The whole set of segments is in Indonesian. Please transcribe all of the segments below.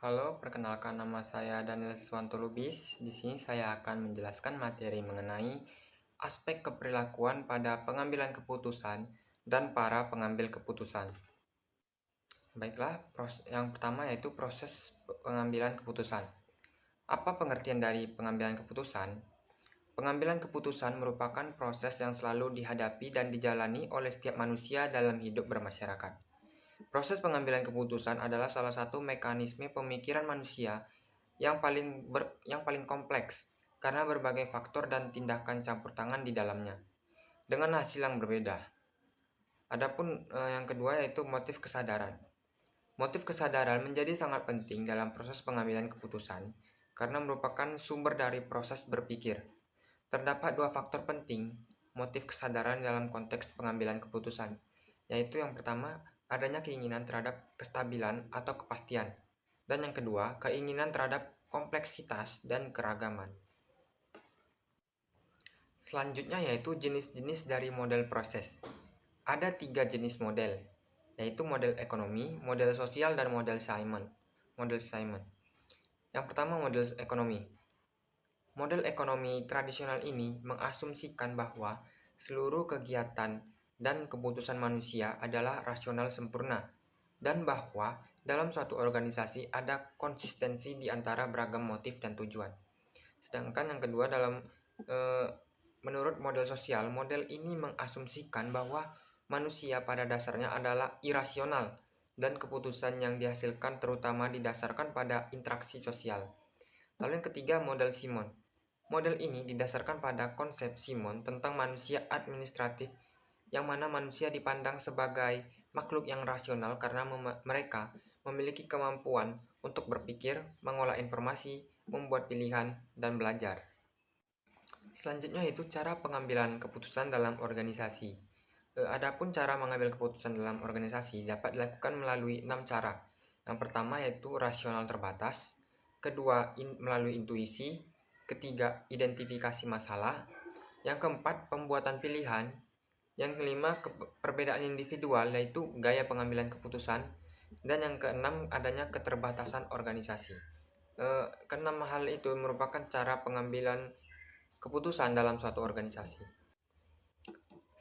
Halo, perkenalkan nama saya Daniel Siswanto Lubis. Di sini saya akan menjelaskan materi mengenai aspek keperilakuan pada pengambilan keputusan dan para pengambil keputusan. Baiklah, yang pertama yaitu proses pengambilan keputusan. Apa pengertian dari pengambilan keputusan? Pengambilan keputusan merupakan proses yang selalu dihadapi dan dijalani oleh setiap manusia dalam hidup bermasyarakat. Proses pengambilan keputusan adalah salah satu mekanisme pemikiran manusia yang paling kompleks karena berbagai faktor dan tindakan campur tangan di dalamnya dengan hasil yang berbeda. Adapun yang kedua yaitu motif kesadaran. Motif kesadaran menjadi sangat penting dalam proses pengambilan keputusan karena merupakan sumber dari proses berpikir. Terdapat dua faktor penting motif kesadaran dalam konteks pengambilan keputusan, yaitu yang pertama adanya keinginan terhadap kestabilan atau kepastian, dan yang kedua keinginan terhadap kompleksitas dan keragaman. Selanjutnya yaitu jenis-jenis dari model proses. Ada 3 jenis model, yaitu model ekonomi, model sosial, dan model Simon. Yang pertama model ekonomi. Model ekonomi tradisional ini mengasumsikan bahwa seluruh kegiatan dan keputusan manusia adalah rasional sempurna, dan bahwa dalam suatu organisasi ada konsistensi di antara beragam motif dan tujuan. Sedangkan yang kedua menurut model sosial, model ini mengasumsikan bahwa manusia pada dasarnya adalah irasional dan keputusan yang dihasilkan terutama didasarkan pada interaksi sosial. Lalu yang ketiga model Simon. Model ini didasarkan pada konsep Simon tentang manusia administratif yang mana manusia dipandang sebagai makhluk yang rasional karena mereka memiliki kemampuan untuk berpikir, mengolah informasi, membuat pilihan, dan belajar. Selanjutnya itu cara pengambilan keputusan dalam organisasi. Adapun cara mengambil keputusan dalam organisasi dapat dilakukan melalui 6 cara. Yang pertama yaitu rasional terbatas, kedua melalui intuisi, ketiga identifikasi masalah, yang keempat pembuatan pilihan, yang kelima perbedaan individual yaitu gaya pengambilan keputusan, dan yang keenam adanya keterbatasan organisasi. Keenam hal itu merupakan cara pengambilan keputusan dalam suatu organisasi.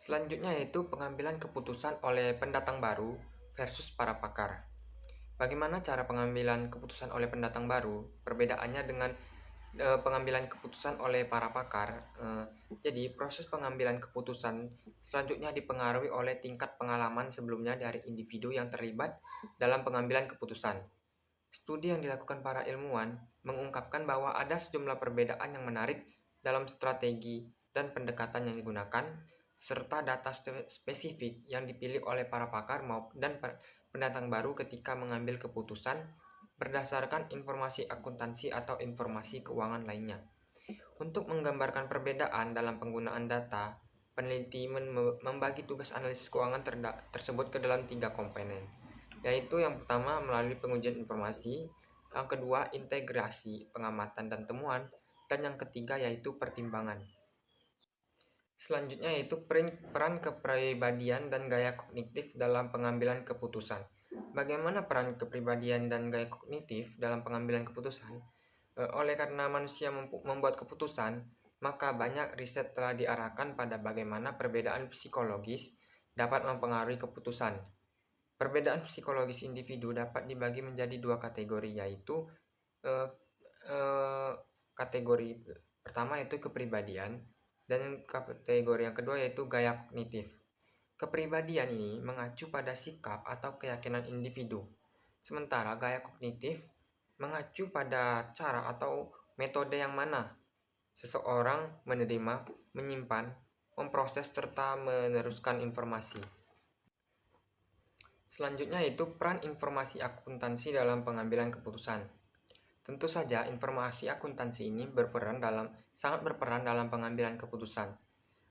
Selanjutnya yaitu pengambilan keputusan oleh pendatang baru versus para pakar. Bagaimana cara pengambilan keputusan oleh pendatang baru? Perbedaannya dengan pengambilan keputusan oleh para pakar. Jadi proses pengambilan keputusan selanjutnya dipengaruhi oleh tingkat pengalaman sebelumnya dari individu yang terlibat dalam pengambilan keputusan. Studi yang dilakukan para ilmuwan mengungkapkan bahwa ada sejumlah perbedaan yang menarik dalam strategi dan pendekatan yang digunakan, serta data spesifik yang dipilih oleh para pakar dan pendatang baru ketika mengambil keputusan berdasarkan informasi akuntansi atau informasi keuangan lainnya. Untuk menggambarkan perbedaan dalam penggunaan data, peneliti membagi tugas analisis keuangan tersebut ke dalam 3 komponen, yaitu yang pertama melalui pengujian informasi, yang kedua integrasi pengamatan dan temuan, dan yang ketiga yaitu pertimbangan. Selanjutnya yaitu peran kepribadian dan gaya kognitif dalam pengambilan keputusan. Bagaimana peran kepribadian dan gaya kognitif dalam pengambilan keputusan? Oleh karena manusia membuat keputusan, maka banyak riset telah diarahkan pada bagaimana perbedaan psikologis dapat mempengaruhi keputusan. Perbedaan psikologis individu dapat dibagi menjadi 2 kategori, yaitu kategori pertama yaitu kepribadian, dan kategori yang kedua yaitu gaya kognitif. Kepribadian ini mengacu pada sikap atau keyakinan individu, sementara gaya kognitif mengacu pada cara atau metode yang mana seseorang menerima, menyimpan, memproses, serta meneruskan informasi. Selanjutnya yaitu peran informasi akuntansi dalam pengambilan keputusan. Tentu saja informasi akuntansi ini sangat berperan dalam pengambilan keputusan.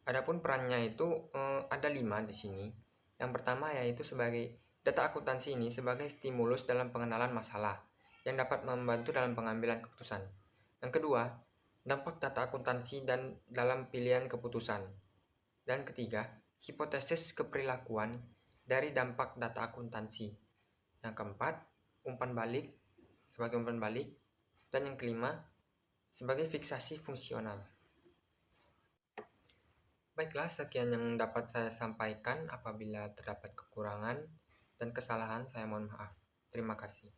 Adapun perannya itu ada 5 di sini. Yang pertama yaitu sebagai data akuntansi ini sebagai stimulus dalam pengenalan masalah yang dapat membantu dalam pengambilan keputusan. Yang kedua, dampak data akuntansi dan dalam pilihan keputusan. Dan ketiga, hipotesis keperilakuan dari dampak data akuntansi. Yang keempat, umpan balik sebagai umpan balik, dan yang kelima sebagai fiksasi fungsional. Baiklah, sekian yang dapat saya sampaikan. Apabila terdapat kekurangan dan kesalahan, saya mohon maaf. Terima kasih.